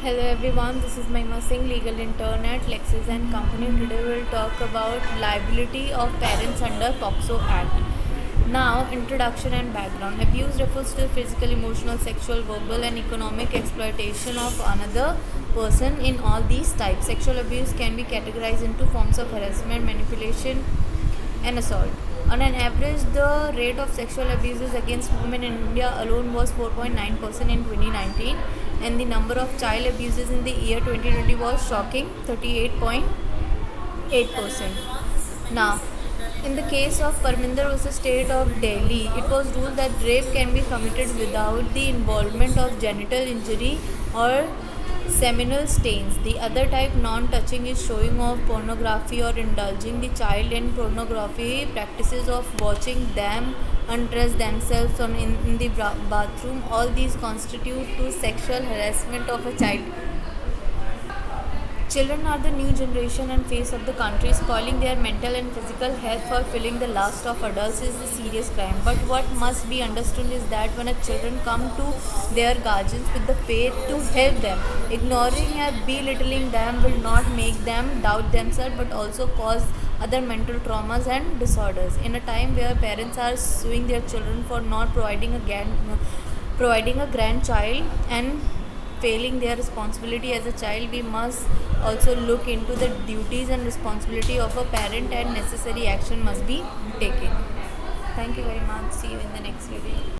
Hello everyone, this is Mahima Singh, legal intern at Lexis and Company. Today we'll talk about liability of parents under POCSO Act. Now, introduction and background. Abuse refers to physical, emotional, sexual, verbal and economic exploitation of another person in all these types. Sexual abuse can be categorized into forms of harassment, manipulation and assault. On an average, the rate of sexual abuses against women in India alone was 4.9% in 2019, and the number of child abuses in the year 2020 was shocking 38.8%. Now, in the case of Parminder versus State of Delhi, it was ruled that rape can be committed without the involvement of genital injury or seminal stains. The other type, non-touching, is showing of pornography or indulging the child in pornography practices of watching them undress themselves in the bathroom. All these constitute to sexual harassment of a child. Children are the new generation and face of the country. Spoiling their mental and physical health for filling the lust of adults is a serious crime. But what must be understood is that when a children come to their guardians with the faith to help them, ignoring or belittling them will not make them doubt themselves but also cause other mental traumas and disorders. In a time where parents are suing their children for not providing a grandchild and failing their responsibility as a child, we must also look into the duties and responsibility of a parent and necessary action must be taken. Thank you very much. See you in the next video.